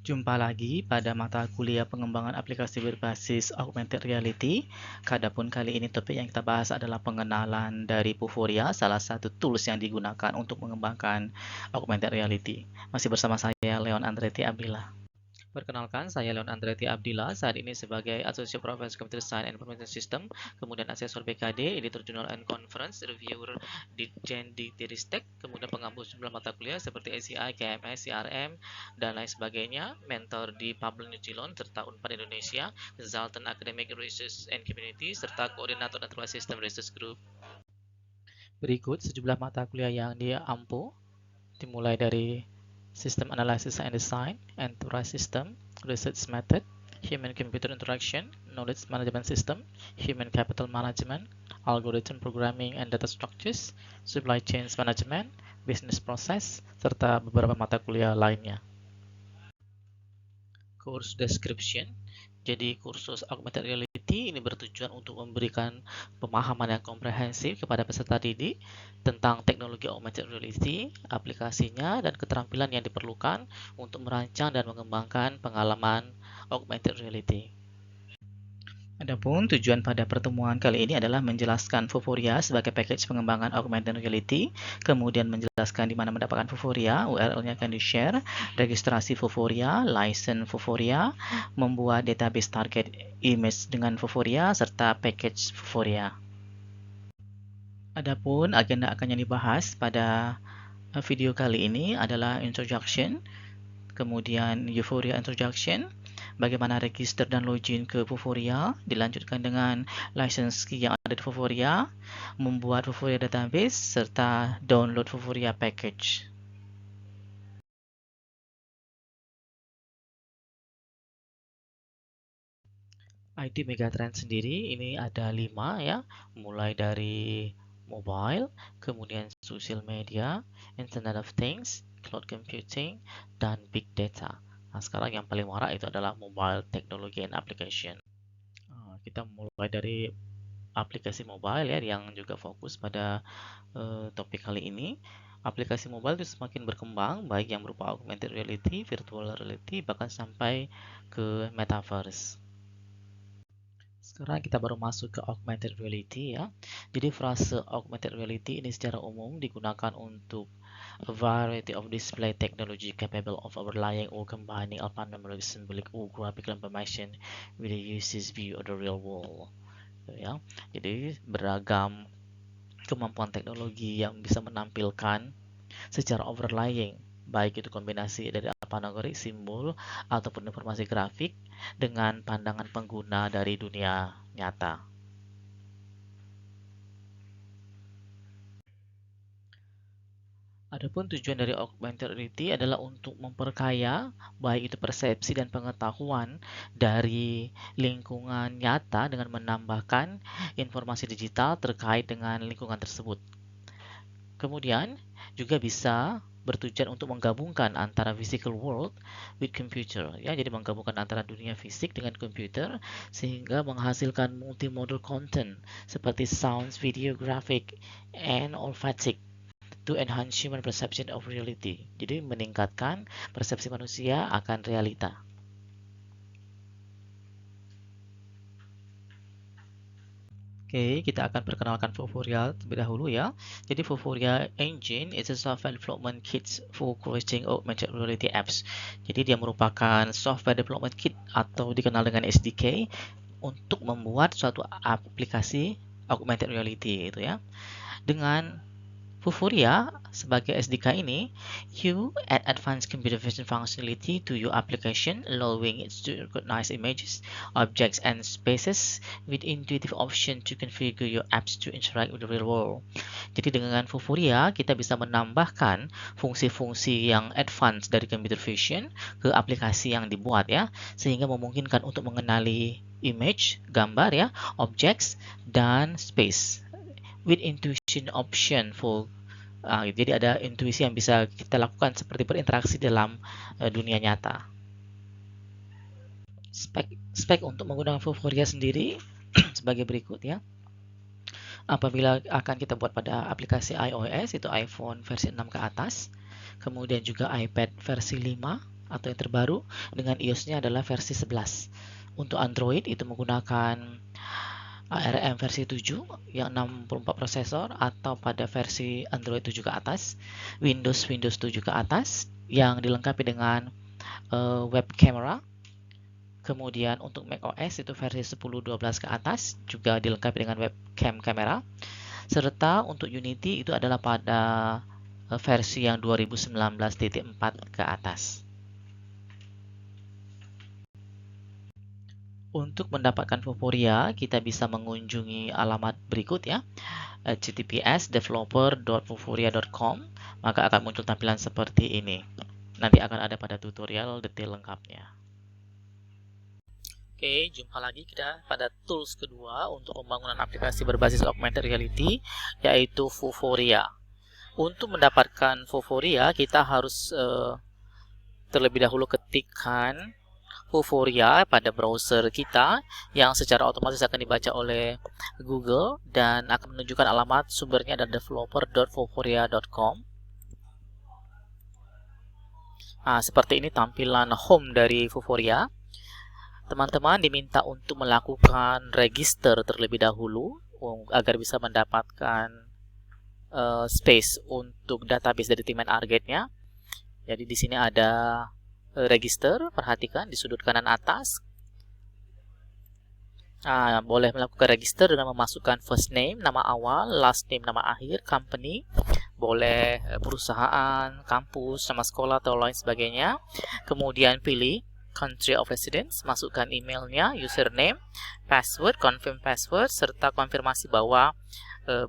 Jumpa lagi pada mata kuliah pengembangan aplikasi berbasis augmented reality. Adapun kali ini topik yang kita bahas adalah pengenalan dari Vuforia, salah satu tools yang digunakan untuk mengembangkan augmented reality. Masih bersama saya Leon Andretti Abdillah. Perkenalkan, saya Leon Andretti Abdillah, saat ini sebagai Associate Professor Computer Science and Information System, kemudian Asesor BKD, Editor Journal and Conference, Reviewer di Gen di Tiristek, kemudian pengampu sejumlah mata kuliah seperti ACI, KMS, CRM, dan lain sebagainya, mentor di Pablo New Zealand, serta Unpad Indonesia, Consultant Academic Research and Community, serta Koordinator Natural System Research Group. Berikut sejumlah mata kuliah yang dia ampu, dimulai dari System Analysis and Design, Enterprise System, Research Method, Human-Computer Interaction, Knowledge Management System, Human Capital Management, Algorithm Programming and Data Structures, Supply Chain Management, Business Process, serta beberapa mata kuliah lainnya. Course Description. Jadi kursus augmented reality ini bertujuan untuk memberikan pemahaman yang komprehensif kepada peserta didik tentang teknologi augmented reality, aplikasinya, dan keterampilan yang diperlukan untuk merancang dan mengembangkan pengalaman augmented reality. Adapun tujuan pada pertemuan kali ini adalah menjelaskan Vuforia sebagai package pengembangan augmented reality, kemudian menjelaskan di mana mendapatkan Vuforia, URL-nya akan di-share, registrasi Vuforia, license Vuforia, membuat database target image dengan Vuforia, serta package Vuforia. Adapun agenda akan yang dibahas pada video kali ini adalah introduction, kemudian Vuforia introduction, bagaimana register dan login ke Vuforia, dilanjutkan dengan license key yang ada di Vuforia, membuat Vuforia database, serta download Vuforia package. IT Megatrend sendiri ini ada 5 ya, mulai dari mobile, kemudian social media, Internet of Things, cloud computing, dan big data. Nah, sekarang yang paling marak itu adalah mobile technology and application. Kita mulai dari aplikasi mobile ya, yang juga fokus pada topik kali ini. Aplikasi mobile itu semakin berkembang, baik yang berupa augmented reality, virtual reality, bahkan sampai ke metaverse. Sekarang kita baru masuk ke augmented reality ya. Jadi frase augmented reality ini secara umum digunakan untuk a variety of display technology capable of overlaying or combining alphanumeric, symbolic, or graphical information with the user's view of the real world. Ya, jadi beragam kemampuan teknologi yang bisa menampilkan secara overlaying, baik itu kombinasi dari alphanumeric, simbol, ataupun informasi grafik dengan pandangan pengguna dari dunia nyata. Adapun tujuan dari augmented reality adalah untuk memperkaya baik itu persepsi dan pengetahuan dari lingkungan nyata dengan menambahkan informasi digital terkait dengan lingkungan tersebut. Kemudian juga bisa bertujuan untuk menggabungkan antara physical world with computer ya, jadi menggabungkan antara dunia fisik dengan komputer sehingga menghasilkan multimodal content seperti sounds, video, graphic, and olfactic to enhance human perception of reality. Jadi meningkatkan persepsi manusia akan realita. Oke, kita akan perkenalkan Vuforia terlebih dahulu ya. Jadi Vuforia Engine is a software development kit for creating augmented reality apps. Jadi dia merupakan software development kit atau dikenal dengan SDK untuk membuat suatu aplikasi augmented reality itu ya. Dengan Vuforia sebagai SDK ini, you add advanced computer vision functionality to your application, allowing it to recognize images, objects, and spaces with intuitive option to configure your apps to interact with the real world. Jadi dengan Vuforia, kita bisa menambahkan fungsi-fungsi yang advance dari computer vision ke aplikasi yang dibuat ya, sehingga memungkinkan untuk mengenali image, gambar ya, objects, dan space with intuition option for jadi ada intuisi yang bisa kita lakukan seperti berinteraksi dalam dunia nyata. Spek untuk menggunakan Vuforia sendiri sebagai berikut ya. Apabila akan kita buat pada aplikasi iOS, itu iPhone versi 6 ke atas, kemudian juga iPad versi 5 atau yang terbaru, dengan iOS-nya adalah versi 11. Untuk Android itu menggunakan ARM versi 7 yang 64 prosesor atau pada versi Android 7 ke atas, Windows 7 ke atas yang dilengkapi dengan web camera. Kemudian untuk macOS itu versi 10.12 ke atas juga dilengkapi dengan webcam kamera. Serta untuk Unity itu adalah pada versi yang 2019.4 ke atas. Untuk mendapatkan Vuforia, kita bisa mengunjungi alamat berikut ya, https://developer.vuforia.com, maka akan muncul tampilan seperti ini. Nanti akan ada pada tutorial detail lengkapnya. Oke, jumpa lagi kita pada tools kedua untuk pembangunan aplikasi berbasis augmented reality, yaitu Vuforia. Untuk mendapatkan Vuforia, kita harus terlebih dahulu ketikkan Vuforia pada browser kita yang secara otomatis akan dibaca oleh Google dan akan menunjukkan alamat sumbernya adalah developer.vuforia.com. Nah, seperti ini tampilan home dari Vuforia. Teman-teman diminta untuk melakukan register terlebih dahulu agar bisa mendapatkan space untuk database dari Team Arget-nya. Jadi di sini ada register, perhatikan di sudut kanan atas. Boleh melakukan register dengan memasukkan first name, nama awal, last name, nama akhir, company, boleh perusahaan, kampus, nama sekolah atau lain sebagainya. Kemudian pilih country of residence, masukkan emailnya, username, password, confirm password, serta konfirmasi bahwa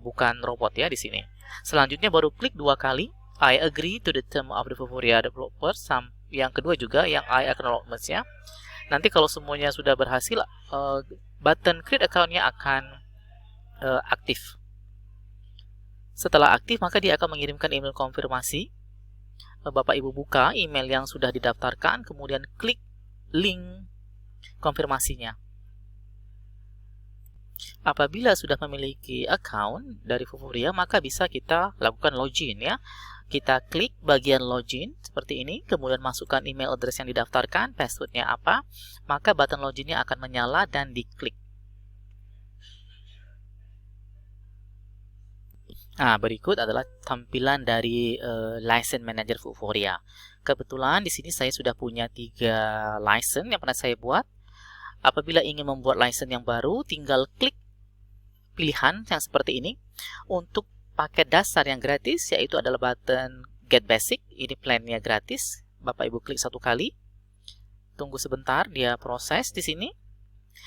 bukan robot ya di sini. Selanjutnya baru klik 2 kali I agree to the term of the Vuforia developer. Yang kedua juga yang I acknowledge ya. Nanti kalau semuanya sudah berhasil, button create account-nya akan aktif. Setelah aktif, maka dia akan mengirimkan email konfirmasi. Bapak Ibu buka email yang sudah didaftarkan, kemudian klik link konfirmasinya. Apabila sudah memiliki account dari Vuforia, maka bisa kita lakukan login ya. Kita klik bagian login seperti ini, kemudian masukkan email address yang didaftarkan, passwordnya apa, maka button loginnya akan menyala dan diklik. Nah, berikut adalah tampilan dari license manager Vuforia. Kebetulan di sini saya sudah punya 3 license yang pernah saya buat. Apabila ingin membuat license yang baru, tinggal klik pilihan yang seperti ini. Untuk paket dasar yang gratis, yaitu adalah button Get Basic. Ini plan-nya gratis. Bapak Ibu klik 1 kali. Tunggu sebentar, dia proses di sini.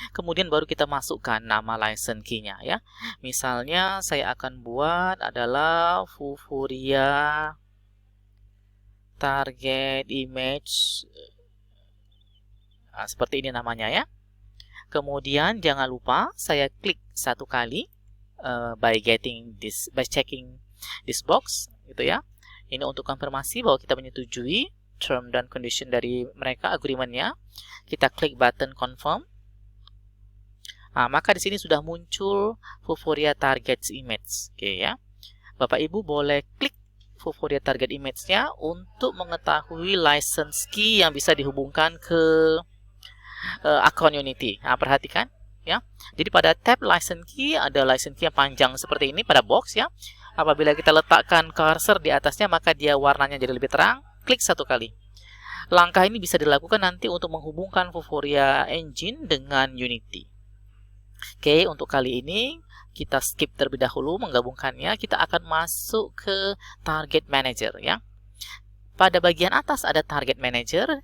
Kemudian baru kita masukkan nama license key-nya ya. Misalnya saya akan buat adalah Vuforia Target Image. Seperti ini namanya ya. Kemudian jangan lupa saya klik 1 kali. By checking this box gitu ya. Ini untuk konfirmasi bahwa kita menyetujui term dan condition dari mereka, agreement-nya. Kita klik button confirm. Maka di sini sudah muncul Vuforia Target Image. Oke ya. Bapak Ibu boleh klik Vuforia Target Image-nya untuk mengetahui license key yang bisa dihubungkan ke akun Unity. Perhatikan ya. Jadi pada tab license key ada license key yang panjang seperti ini pada box ya. Apabila kita letakkan cursor di atasnya, maka dia warnanya jadi lebih terang. Klik 1 kali. Langkah ini bisa dilakukan nanti untuk menghubungkan Vuforia Engine dengan Unity. Oke, untuk kali ini kita skip terlebih dahulu menggabungkannya. Kita akan masuk ke Target Manager ya. Pada bagian atas ada Target Manager.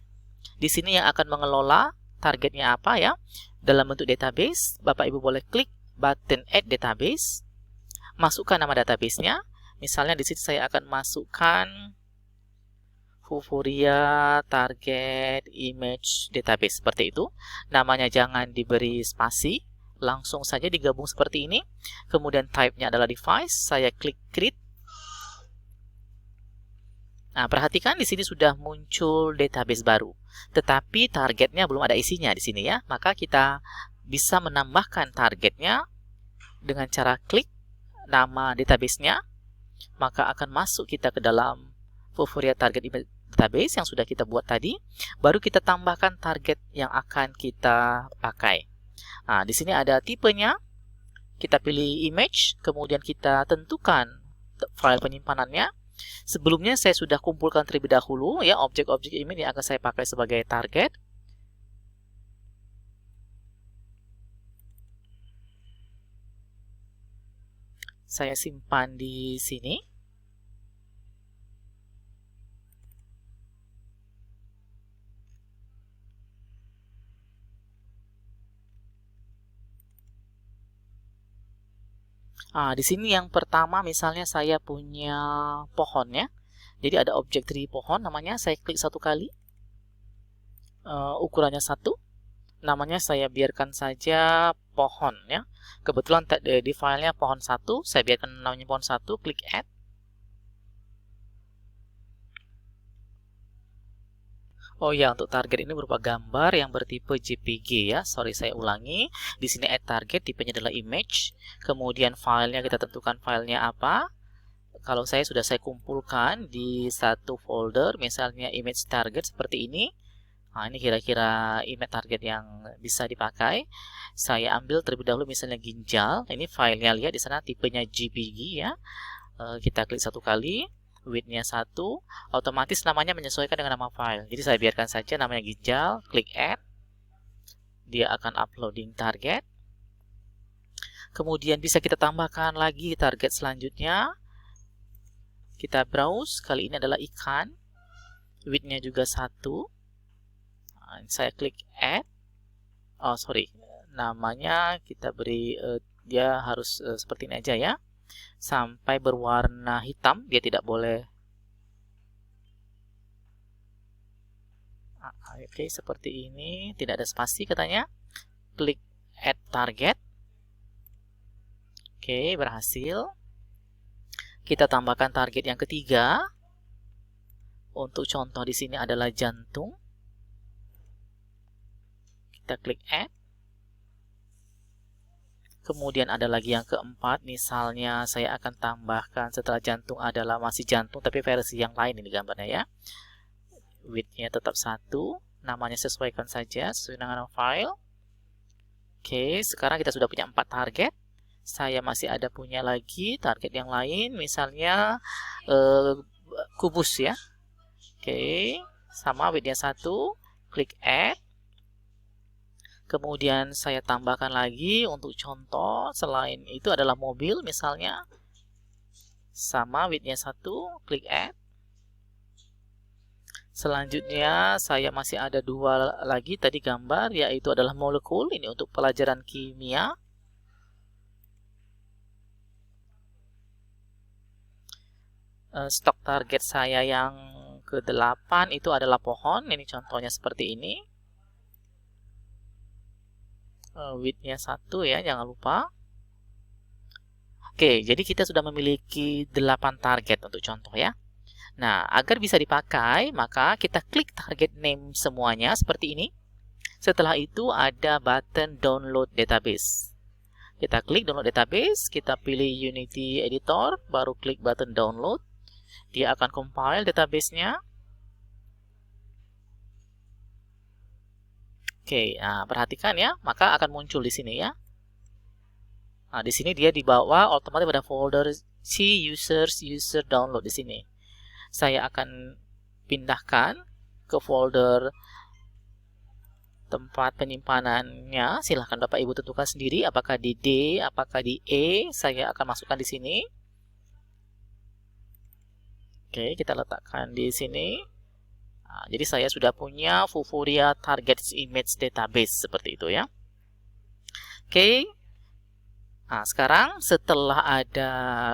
Di sini yang akan mengelola targetnya apa ya. Dalam bentuk database, Bapak Ibu boleh klik button Add Database. Masukkan nama database-nya. Misalnya di sini saya akan masukkan Vuforia Target Image Database seperti itu. Namanya jangan diberi spasi. Langsung saja digabung seperti ini. Kemudian type-nya adalah device. Saya klik create. Perhatikan di sini sudah muncul database baru. Tetapi targetnya belum ada isinya di sini ya. Maka kita bisa menambahkan targetnya dengan cara klik nama database-nya, maka akan masuk kita ke dalam Vuforia Target Image Database yang sudah kita buat tadi. Baru kita tambahkan target yang akan kita pakai. Nah, di sini ada tipenya. Kita pilih image, kemudian kita tentukan file penyimpanannya. Sebelumnya saya sudah kumpulkan terlebih dahulu ya objek-objek image yang akan saya pakai sebagai target. Saya simpan di sini. Di sini yang pertama misalnya saya punya pohon ya. Jadi ada objek tree pohon namanya, saya klik satu kali. Ukurannya 1. Namanya saya biarkan saja pohon ya. Kebetulan di filenya pohon 1, saya biarkan namanya pohon 1, klik add. Oh ya, untuk target ini berupa gambar yang bertipe JPG ya. Sorry, saya ulangi. Di sini add target, tipenya adalah image. Kemudian filenya kita tentukan filenya apa. Kalau saya sudah kumpulkan di satu folder, misalnya image target seperti ini. Nah, ini kira-kira image target yang bisa dipakai. Saya ambil terlebih dahulu misalnya ginjal. Ini filenya, lihat di sana tipenya JPG ya. Kita klik satu kali. Width-nya 1, otomatis namanya menyesuaikan dengan nama file. Jadi saya biarkan saja namanya ginjal, klik add. Dia akan uploading target. Kemudian bisa kita tambahkan lagi target selanjutnya. Kita browse, kali ini adalah ikan. Width-nya juga 1. Nah, saya klik add. Oh, sorry. Namanya kita beri, dia harus seperti ini aja ya. Sampai berwarna hitam, dia tidak boleh. Oke, seperti ini, tidak ada spasi katanya. Klik add target. Oke, berhasil. Kita tambahkan target yang ketiga. Untuk contoh di sini adalah jantung. Kita klik add. Kemudian ada lagi yang keempat, misalnya saya akan tambahkan setelah jantung adalah masih jantung tapi versi yang lain ini gambarnya ya. Width-nya tetap 1, namanya sesuaikan saja sesuai dengan file. Oke, sekarang kita sudah punya 4 target. Saya masih ada punya lagi target yang lain, misalnya kubus ya. Oke, sama width-nya 1, klik add. Kemudian saya tambahkan lagi untuk contoh, selain itu adalah mobil misalnya. Sama width-nya 1, klik add. Selanjutnya saya masih ada 2 lagi tadi gambar, yaitu adalah molekul, ini untuk pelajaran kimia. Stok target saya yang ke-8 itu adalah pohon, ini contohnya seperti ini. Width-nya 1 ya, jangan lupa. Oke, jadi kita sudah memiliki 8 target untuk contoh ya. Nah, agar bisa dipakai, maka kita klik target name semuanya seperti ini. Setelah itu ada button download database. Kita klik download database, kita pilih Unity Editor, baru klik button download. Dia akan compile database-nya. Oke, nah perhatikan ya, maka akan muncul di sini ya. Nah, di sini dia dibawa otomatis pada folder C users user download di sini. Saya akan pindahkan ke folder tempat penyimpanannya. Silahkan Bapak Ibu tentukan sendiri apakah di D, apakah di E. Saya akan masukkan di sini. Oke, kita letakkan di sini. Nah, jadi saya sudah punya Vuforia Target Image Database seperti itu ya. Oke. Nah, sekarang setelah ada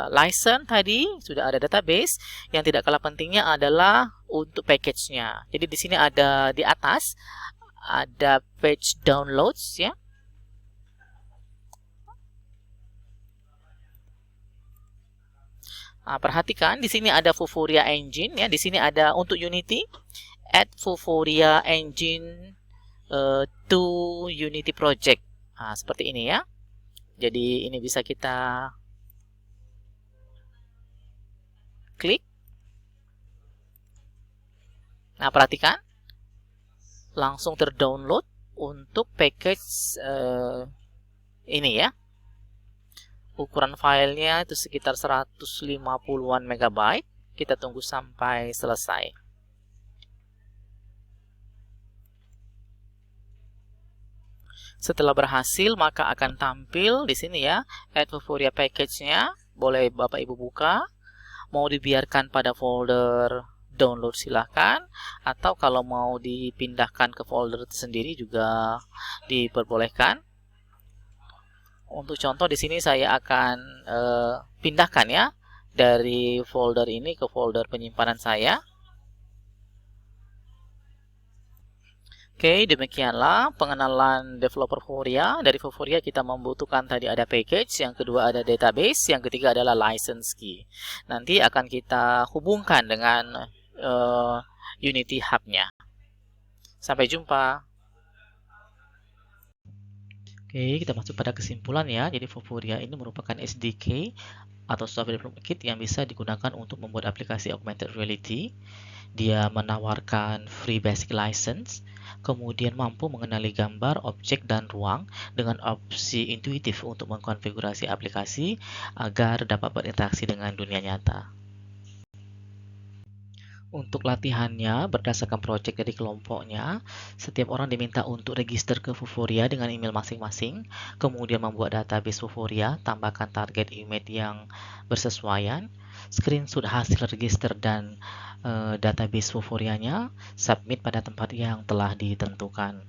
license tadi, sudah ada database, yang tidak kalah pentingnya adalah untuk package-nya. Jadi di sini ada di atas ada page downloads ya. Nah, perhatikan di sini ada Vuforia Engine ya. Di sini ada untuk Unity, add Vuforia Engine to Unity Project. Nah, seperti ini ya. Jadi ini bisa kita Nah, perhatikan, langsung terdownload untuk package ini ya. Ukuran filenya itu sekitar 150-an megabyte. Kita tunggu sampai selesai. Setelah berhasil, maka akan tampil di sini ya, Add Vuforia package-nya. Boleh Bapak Ibu buka. Mau dibiarkan pada folder download silahkan, atau kalau mau dipindahkan ke folder sendiri juga diperbolehkan. Untuk contoh di sini saya akan pindahkan ya dari folder ini ke folder penyimpanan saya. Oke, demikianlah pengenalan developer Vuforia. Dari Vuforia kita membutuhkan tadi ada package, yang kedua ada database, yang ketiga adalah license key. Nanti akan kita hubungkan dengan Unity Hub-nya. Sampai jumpa. Oke, kita masuk pada kesimpulan ya. Jadi Vuforia ini merupakan SDK atau software development kit yang bisa digunakan untuk membuat aplikasi augmented reality. Dia menawarkan free basic license, kemudian mampu mengenali gambar, objek, dan ruang dengan opsi intuitif untuk mengkonfigurasi aplikasi agar dapat berinteraksi dengan dunia nyata. Untuk latihannya, berdasarkan proyek dari kelompoknya, setiap orang diminta untuk register ke Vuforia dengan email masing-masing, kemudian membuat database Vuforia, tambahkan target email yang bersesuaian, screenshot hasil register dan database Vuforianya, submit pada tempat yang telah ditentukan.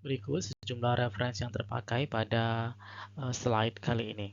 Berikut sejumlah referensi yang terpakai pada slide kali ini.